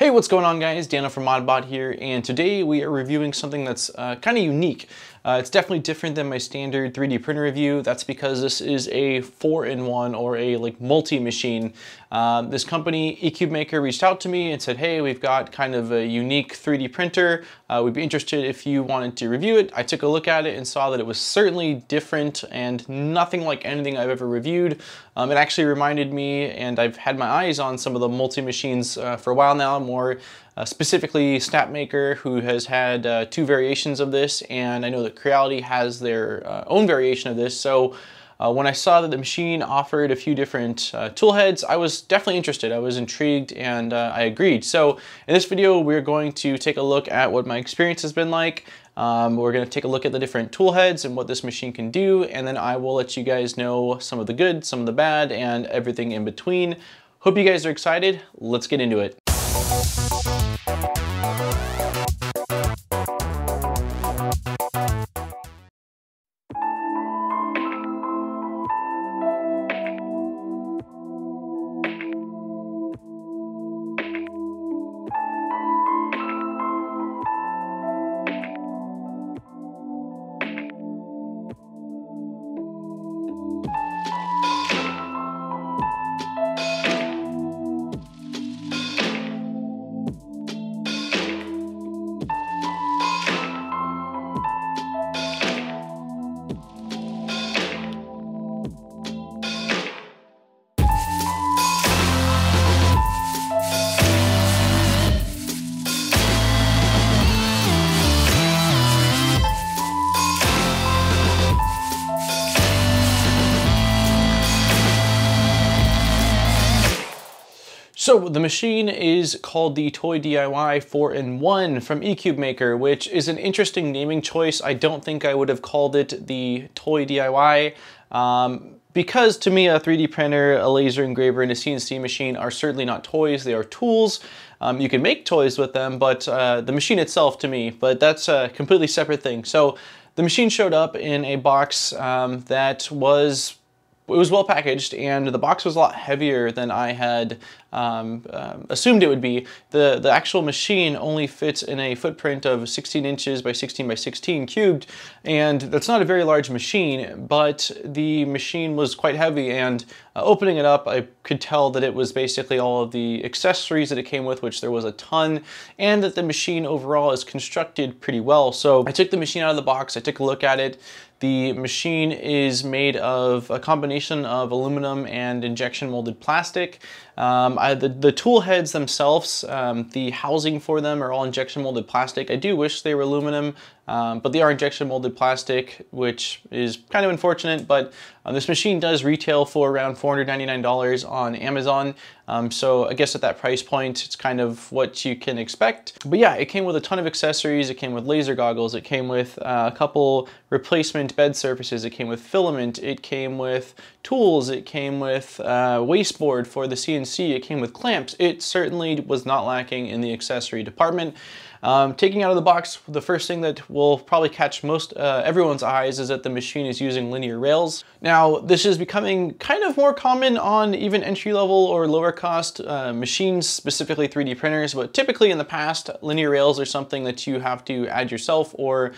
Hey, what's going on guys? Daniel from ModBot here, and today we are reviewing something that's kind of unique. It's definitely different than my standard 3D printer review. That's because this is a 4-in-1 or a multi-machine. This company, EcubMaker, reached out to me and said, hey, we've got kind of a unique 3D printer. We'd be interested if you wanted to review it. I took a look at it and saw that it was certainly different and nothing like anything I've ever reviewed. It actually reminded me, and I've had my eyes on some of the multi-machines for a while now, more specifically Snapmaker, who has had 2 variations of this, and I know that Creality has their own variation of this. So when I saw that the machine offered a few different tool heads, I was definitely interested. I was intrigued, and I agreed. So in this video, we're going to take a look at what my experience has been like. We're going to take a look at the different tool heads and what this machine can do, and then I will let you guys know some of the good, some of the bad, and everything in between. Hope you guys are excited. Let's get into it. So the machine is called the TOYDIY 4-in-1 from EcubMaker, which is an interesting naming choice. I don't think I would have called it the TOYDIY because to me a 3D printer, a laser engraver, and a CNC machine are certainly not toys, they are tools. You can make toys with them, but the machine itself to me, but that's a completely separate thing. So the machine showed up in a box that was well packaged, and the box was a lot heavier than I had assumed it would be. The actual machine only fits in a footprint of 16 inches by 16 by 16 cubed, and that's not a very large machine, but the machine was quite heavy, and opening it up, I could tell that it was basically all of the accessories that it came with, which there was a ton, and that the machine overall is constructed pretty well. So I took the machine out of the box, I took a look at it. The machine is made of a combination of aluminum and injection molded plastic. The tool heads themselves, the housing for them are all injection molded plastic. I do wish they were aluminum, but they are injection molded plastic, which is kind of unfortunate, but this machine does retail for around $499 on Amazon. So I guess at that price point, it's kind of what you can expect. But yeah, it came with a ton of accessories. It came with laser goggles. It came with a couple replacement bed surfaces. It came with filament. It came with tools. It came with wasteboard for the CNC. It came with clamps. It certainly was not lacking in the accessory department. Taking out of the box, the first thing that will probably catch most everyone's eyes is that the machine is using linear rails. Now, this is becoming kind of more common on even entry-level or lower-cost machines, specifically 3D printers, but typically in the past, linear rails are something that you have to add yourself, or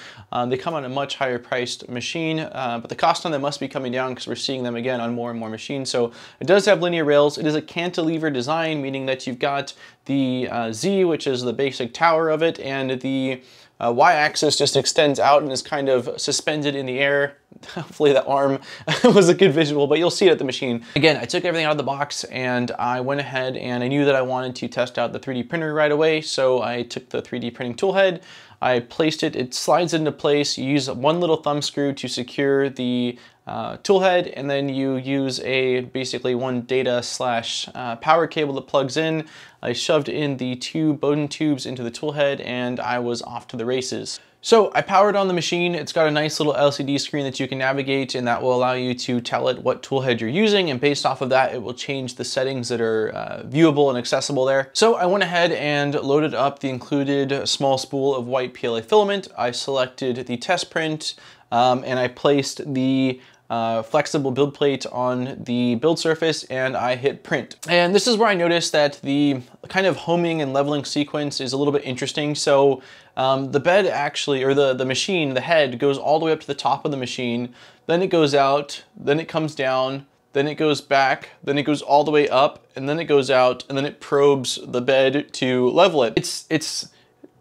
they come on a much higher-priced machine, but the cost on them must be coming down because we're seeing them again on more and more machines. So it does have linear rails. It is a cantilever design, meaning that you've got the Z, which is the basic tower of it, and the Y-axis just extends out and is kind of suspended in the air. Hopefully that arm was a good visual, but you'll see it at the machine. Again, I took everything out of the box and I went ahead and I knew that I wanted to test out the 3D printer right away, so I took the 3D printing tool head, I placed it, it slides into place. You use one little thumb screw to secure the tool head, and then you use basically one data slash power cable that plugs in. I shoved in the 2 Bowden tubes into the tool head and I was off to the races. So I powered on the machine. It's got a nice little LCD screen that you can navigate, and that will allow you to tell it what tool head you're using, and based off of that, it will change the settings that are viewable and accessible there. So I went ahead and loaded up the included small spool of white PLA filament. I selected the test print, and I placed the flexible build plate on the build surface, and I hit print. And this is where I noticed that the kind of homing and leveling sequence is a little bit interesting. So the bed actually, or the machine, the head goes all the way up to the top of the machine, then it goes out, then it comes down, then it goes back, then it goes all the way up, and then it goes out, and then it probes the bed to level it. It's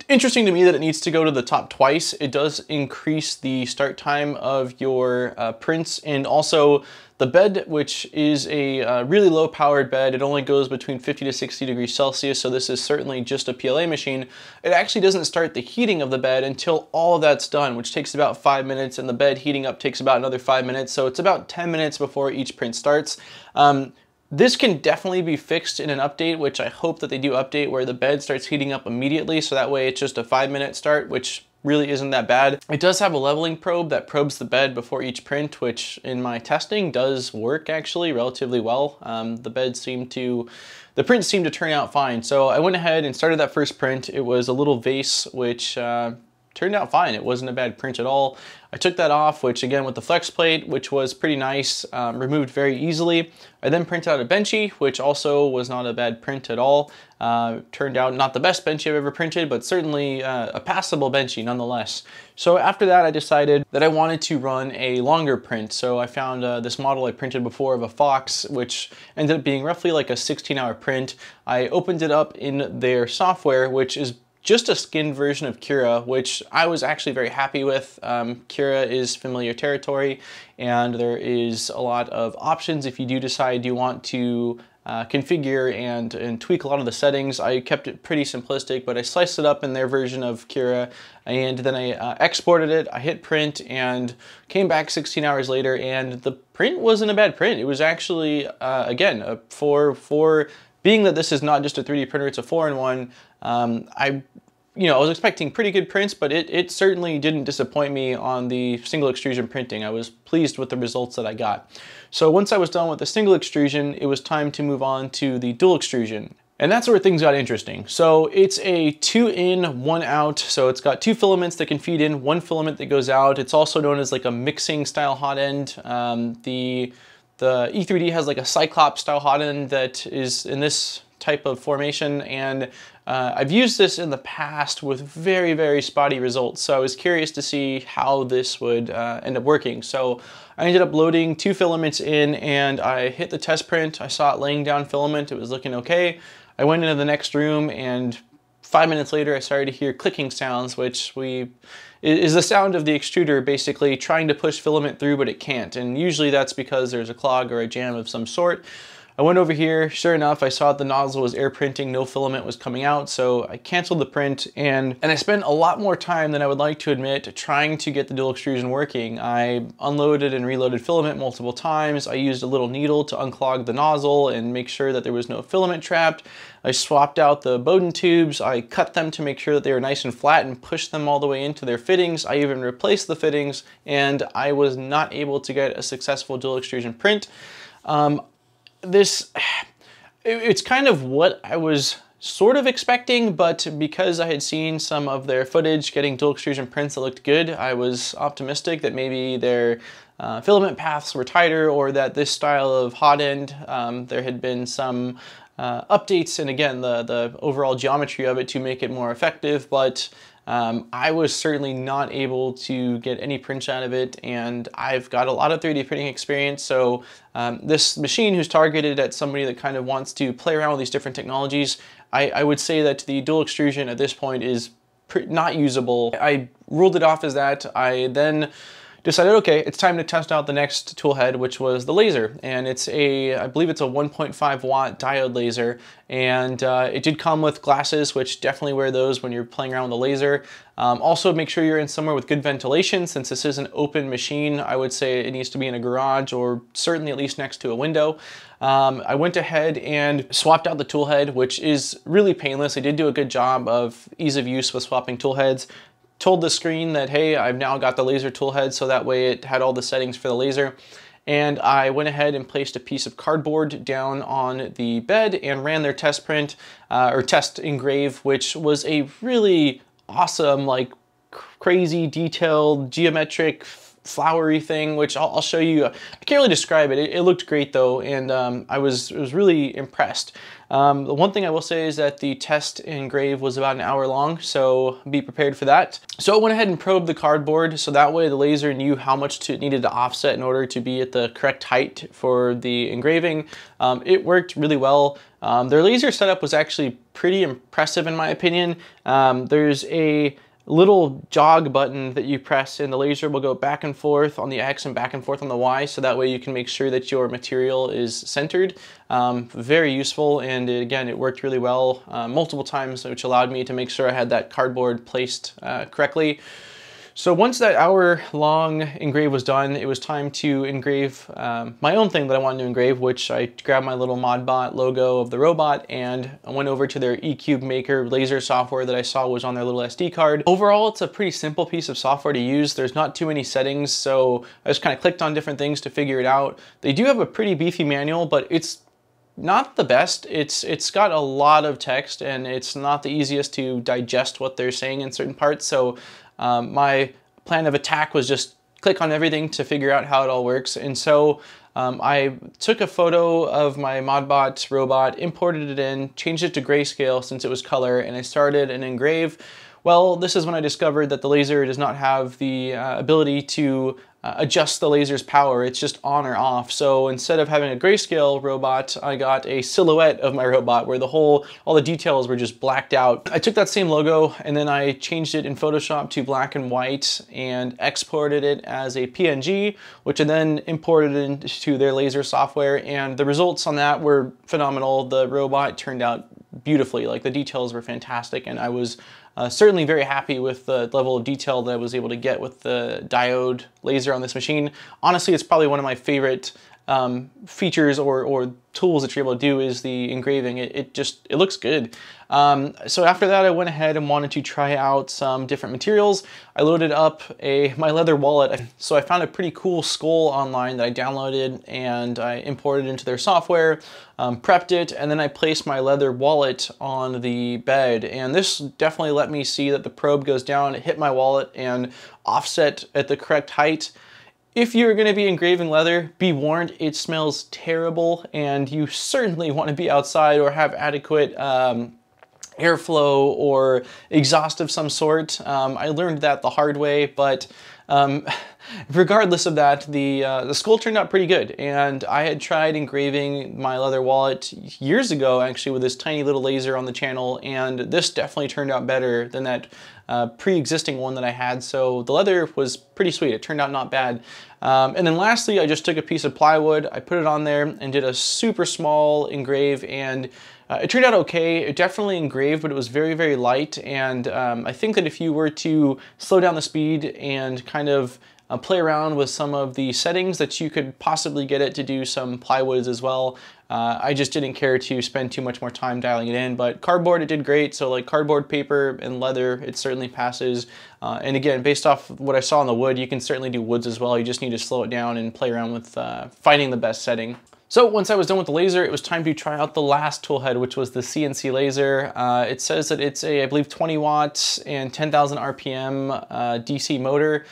interesting to me that it needs to go to the top twice. It does increase the start time of your prints, and also the bed, which is a really low powered bed, it only goes between 50 to 60 degrees Celsius, so this is certainly just a PLA machine. It actually doesn't start the heating of the bed until all of that's done, which takes about 5 minutes, and the bed heating up takes about another 5 minutes, so it's about 10 minutes before each print starts. This can definitely be fixed in an update, which I hope that they do update, where the bed starts heating up immediately, so that way it's just a 5-minute start, which really isn't that bad. It does have a leveling probe that probes the bed before each print, which in my testing does work actually relatively well. The prints seem to turn out fine. So I went ahead and started that first print. It was a little vase, which turned out fine. It wasn't a bad print at all. I took that off, which again with the flex plate, which was pretty nice, removed very easily. I then printed out a benchy, which also was not a bad print at all. Turned out not the best benchy I've ever printed, but certainly a passable benchy nonetheless. So after that, I decided that I wanted to run a longer print. So I found this model I printed before of a Fox, which ended up being roughly like a 16-hour print. I opened it up in their software, which is just a skinned version of Cura, which I was actually very happy with. Cura is familiar territory, and there is a lot of options if you do decide you want to configure and tweak a lot of the settings. I kept it pretty simplistic, but I sliced it up in their version of Cura, and then I exported it, I hit print, and came back 16 hours later, and the print wasn't a bad print. It was actually, again, for being that this is not just a 3D printer, it's a 4-in-1, I was expecting pretty good prints, but it certainly didn't disappoint me on the single extrusion printing. I was pleased with the results that I got. So once I was done with the single extrusion, it was time to move on to the dual extrusion. And that's where things got interesting. So it's a 2-in, 1-out. So it's got 2 filaments that can feed in, 1 filament that goes out. It's also known as like a mixing style hot end. The E3D has like a Cyclops style hot end that is in this type of formation, and I've used this in the past with very, very spotty results, so I was curious to see how this would end up working. So I ended up loading 2 filaments in, and I hit the test print. I saw it laying down filament. It was looking okay. I went into the next room, and 5 minutes later I started to hear clicking sounds, which is the sound of the extruder basically trying to push filament through, but it can't. And usually that's because there's a clog or a jam of some sort. I went over here, sure enough, I saw that the nozzle was air printing, no filament was coming out, so I canceled the print, and I spent a lot more time than I would like to admit trying to get the dual extrusion working. I unloaded and reloaded filament multiple times. I used a little needle to unclog the nozzle and make sure that there was no filament trapped. I swapped out the Bowden tubes. I cut them to make sure that they were nice and flat and pushed them all the way into their fittings. I even replaced the fittings, and I was not able to get a successful dual extrusion print. It's kind of what I was sort of expecting, but because I had seen some of their footage getting dual extrusion prints that looked good, I was optimistic that maybe their filament paths were tighter, or that this style of hot end, there had been some updates, and again, the overall geometry of it to make it more effective, but I was certainly not able to get any prints out of it, and I've got a lot of 3D printing experience, so this machine, who's targeted at somebody that kind of wants to play around with these different technologies, I would say that the dual extrusion at this point is not usable. I ruled it off as that. I then decided, okay, it's time to test out the next tool head, which was the laser. And it's I believe it's a 1.5 watt diode laser. And it did come with glasses, which definitely wear those when you're playing around with the laser. Also, make sure you're in somewhere with good ventilation. Since this is an open machine, I would say it needs to be in a garage, or certainly at least next to a window. I went ahead and swapped out the tool head, which is really painless. They did do a good job of ease of use with swapping tool heads. Told the screen that, hey, I've now got the laser tool head, so that way it had all the settings for the laser. And I went ahead and placed a piece of cardboard down on the bed and ran their test print, or test engrave, which was a really awesome, like crazy detailed geometric flowery thing, which I'll show you. I can't really describe it. It looked great though, and I was really impressed. The one thing I will say is that the test engrave was about an hour long, so be prepared for that. So I went ahead and probed the cardboard, so that way the laser knew how much it needed to offset in order to be at the correct height for the engraving. It worked really well. Their laser setup was actually pretty impressive in my opinion. There's a little jog button that you press and the laser will go back and forth on the X and back and forth on the Y, so that way you can make sure that your material is centered. Very useful, and again, it worked really well multiple times, which allowed me to make sure I had that cardboard placed correctly. So once that hour-long engrave was done, it was time to engrave my own thing that I wanted to engrave, which I grabbed my little ModBot logo of the robot and I went over to their EcubMaker Laser software that I saw was on their little SD card. Overall, it's a pretty simple piece of software to use. There's not too many settings, so I just kind of clicked on different things to figure it out. They do have a pretty beefy manual, but it's not the best. It's got a lot of text and it's not the easiest to digest what they're saying in certain parts, so my plan of attack was just click on everything to figure out how it all works. And so I took a photo of my ModBot robot, imported it in, changed it to grayscale since it was color, and I started an engrave. Well, this is when I discovered that the laser does not have the ability to adjust the laser's power. It's just on or off. So instead of having a grayscale robot, I got a silhouette of my robot where all the details were just blacked out. I took that same logo and then I changed it in Photoshop to black and white and exported it as a PNG, which I then imported into their laser software, and the results on that were phenomenal. The robot turned out beautifully. Like, the details were fantastic, and I was certainly very happy with the level of detail that I was able to get with the diode laser on this machine. Honestly, it's probably one of my favorite features or tools that you're able to do is the engraving. It looks good. So after that, I went ahead and wanted to try out some different materials. I loaded up my leather wallet. So I found a pretty cool skull online that I downloaded and I imported into their software, prepped it, and then I placed my leather wallet on the bed. And this definitely let me see that the probe goes down, it hit my wallet and offset at the correct height. If you're going to be engraving leather, be warned, it smells terrible, and you certainly want to be outside or have adequate airflow or exhaust of some sort. I learned that the hard way, but regardless of that, the skull turned out pretty good, and I had tried engraving my leather wallet years ago actually with this tiny little laser on the channel, and this definitely turned out better than that pre-existing one that I had. So the leather was pretty sweet. It turned out not bad. And then lastly, I just took a piece of plywood, I put it on there and did a super small engrave, and it turned out okay. It definitely engraved, but it was very, very light. And I think that if you were to slow down the speed and kind of play around with some of the settings, that you could possibly get it to do some plywoods as well. I just didn't care to spend too much more time dialing it in, but cardboard, it did great. So like cardboard, paper, and leather, it certainly passes. And again, based off what I saw on the wood, you can certainly do woods as well. You just need to slow it down and play around with finding the best setting. So once I was done with the laser, it was time to try out the last tool head, which was the Cnc Laser. It says that it's a, I believe, 20 watts and 10,000 RPM DC motor.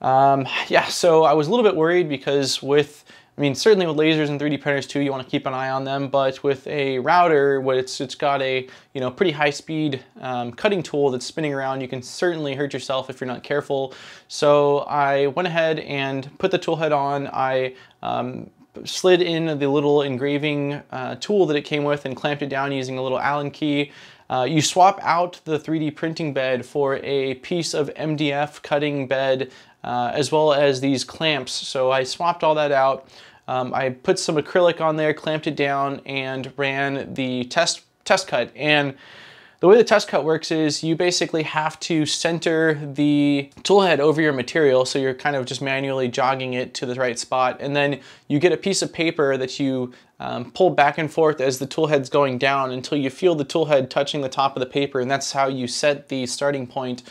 Yeah, so I was a little bit worried because certainly with lasers and 3D printers too, you want to keep an eye on them, but with a router, it's got a pretty high speed cutting tool that's spinning around, you can certainly hurt yourself if you're not careful. So I went ahead and put the tool head on. I slid in the little engraving tool that it came with and clamped it down using a little Allen key. You swap out the 3D printing bed for a piece of MDF cutting bed as well as these clamps. So I swapped all that out. I put some acrylic on there, clamped it down, and ran the test cut. And the way the test cut works is you basically have to center the tool head over your material, so you're kind of just manually jogging it to the right spot, and then you get a piece of paper that you pull back and forth as the tool head's going down until you feel the tool head touching the top of the paper, and that's how you set the starting point,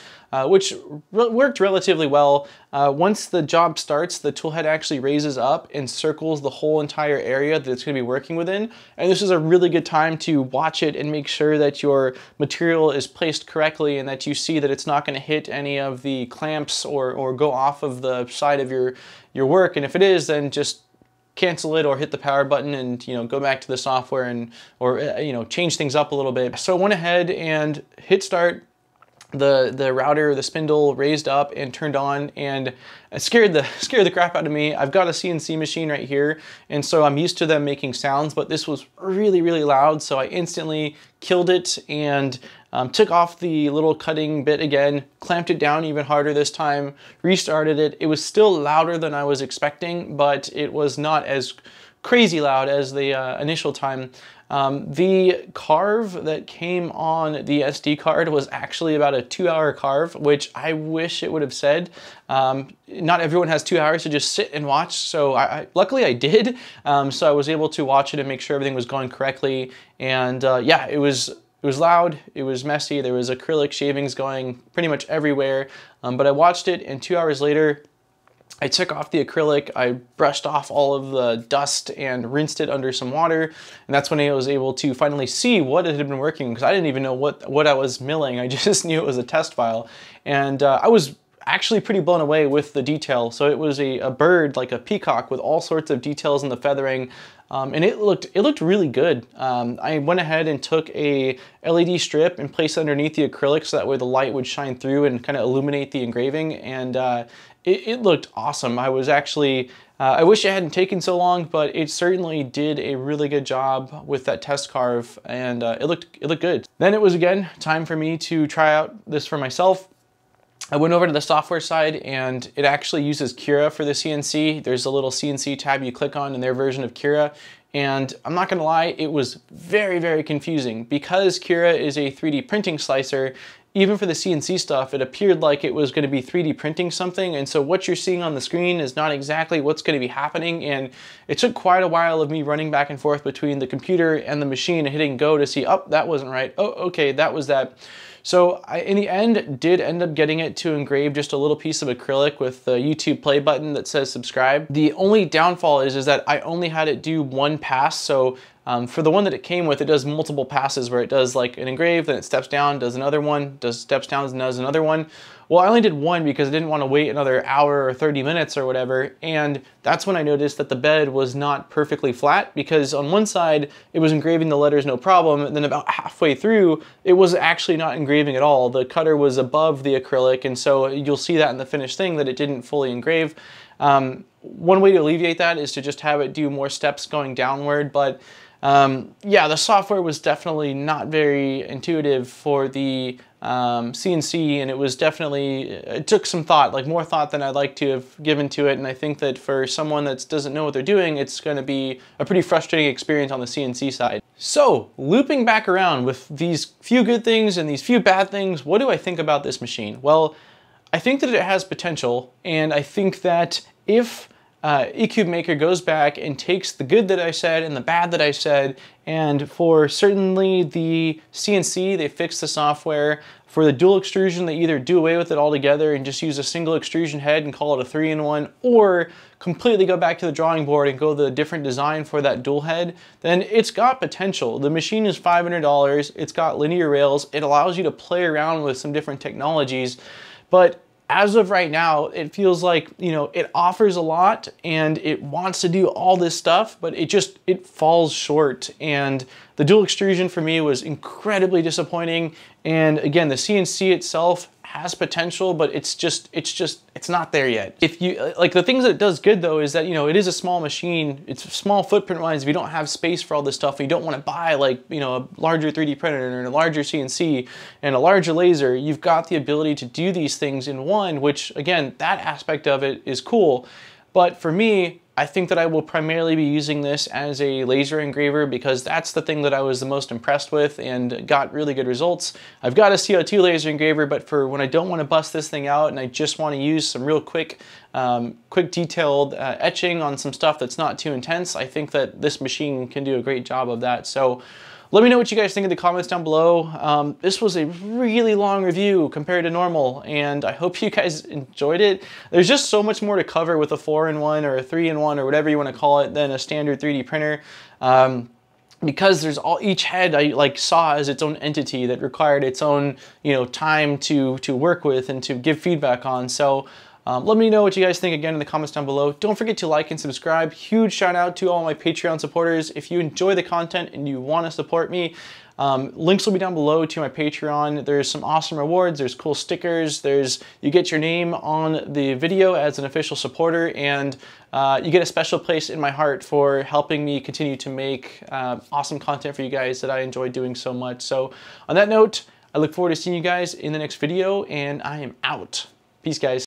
which worked relatively well. Once the job starts, the tool head actually raises up and circles the whole entire area that it's going to be working within, and this is a really good time to watch it and make sure that your material is placed correctly and that you see that it's not going to hit any of the clamps or go off of the side of your work, and if it is, then just cancel it or hit the power button and go back to the software and change things up a little bit. So I went ahead and hit start. The router, the spindle raised up and turned on, and it scared the crap out of me. I've got a CNC machine right here, and so I'm used to them making sounds, but this was really, really loud, so I instantly killed it and took off the little cutting bit again, clamped it down even harder this time, restarted it. It was still louder than I was expecting, but it was not as crazy loud as the initial time. The carve that came on the SD card was actually about a 2-hour carve, which I wish it would have said. Not everyone has 2 hours to just sit and watch, so luckily I did. So I was able to watch it and make sure everything was going correctly. And yeah, it was loud, it was messy, there was acrylic shavings going pretty much everywhere. But I watched it, and 2 hours later, I took off the acrylic, I brushed off all of the dust and rinsed it under some water, and that's when I was able to finally see what it had been working, because I didn't even know what I was milling. I just knew it was a test file, and I was actually pretty blown away with the detail. So it was a bird, like a peacock, with all sorts of details in the feathering, and it looked really good. I went ahead and took a LED strip and placed it underneath the acrylic so that way the light would shine through and kind of illuminate the engraving, and it looked awesome. I was actually, I wish it hadn't taken so long, but it certainly did a really good job with that test carve, and it looked good. Then it was again time for me to try out this for myself. I went over to the software side, and it actually uses Cura for the CNC. There's a little CNC tab you click on in their version of Cura, and I'm not gonna lie, it was very, very confusing. Because Cura is a 3D printing slicer, even for the CNC stuff, it appeared like it was going to be 3D printing something, and so what you're seeing on the screen is not exactly what's going to be happening, and it took quite a while of me running back and forth between the computer and the machine and hitting go to see, oh, that wasn't right, oh, okay, that was that. So I, in the end, did end up getting it to engrave just a little piece of acrylic with the YouTube play button that says subscribe. The only downfall is that I only had it do one pass, so for the one that it came with, it does multiple passes where it does like an engrave, then it steps down, does another one, steps down, and does another one. Well, I only did one because I didn't want to wait another hour or 30 minutes or whatever, and that's when I noticed that the bed was not perfectly flat, because on one side it was engraving the letters no problem, and then about halfway through it was actually not engraving at all. The cutter was above the acrylic, and so you'll see that in the finished thing that it didn't fully engrave. One way to alleviate that is to just have it do more steps going downward, but yeah, the software was definitely not very intuitive for the CNC, and it was definitely, it took some thought, like more thought than I'd like to have given to it, and I think that for someone that doesn't know what they're doing, it's going to be a pretty frustrating experience on the CNC side. So, looping back around with these few good things and these few bad things, what do I think about this machine? Well, I think that it has potential, and I think that if EcubMaker goes back and takes the good that I said and the bad that I said, and for certainly the CNC, they fix the software. For the dual extrusion, they either do away with it altogether and just use a single extrusion head and call it a 3-in-1, or completely go back to the drawing board and go the different design for that dual head, then it's got potential. The machine is $500, it's got linear rails, it allows you to play around with some different technologies, but as of right now, it feels like, you know, it offers a lot and it wants to do all this stuff, but it falls short. And the dual extrusion for me was incredibly disappointing. And again, the CNC itself has potential, but it's not there yet. If you, like, the things that it does good though is that, you know, it is a small machine. It's small footprint wise. If you don't have space for all this stuff, and you don't want to buy, like, you know, a larger 3D printer and a larger CNC and a larger laser, you've got the ability to do these things in one, which again, that aspect of it is cool. But for me, I think that I will primarily be using this as a laser engraver because that's the thing that I was the most impressed with and got really good results. I've got a CO2 laser engraver, but for when I don't want to bust this thing out and I just want to use some real quick detailed etching on some stuff that's not too intense, I think that this machine can do a great job of that. So let me know what you guys think in the comments down below. This was a really long review compared to normal, and I hope you guys enjoyed it. There's just so much more to cover with a 4-in-1 or a 3-in-1 or whatever you want to call it than a standard 3D printer. Because there's each head I saw as its own entity that required its own time to work with and to give feedback on. So let me know what you guys think again in the comments down below. Don't forget to like and subscribe. Huge shout out to all my Patreon supporters. If you enjoy the content and you want to support me, links will be down below to my Patreon. There's some awesome rewards. There's cool stickers. You get your name on the video as an official supporter, and you get a special place in my heart for helping me continue to make awesome content for you guys that I enjoy doing so much. So on that note, I look forward to seeing you guys in the next video, and I am out. Peace, guys.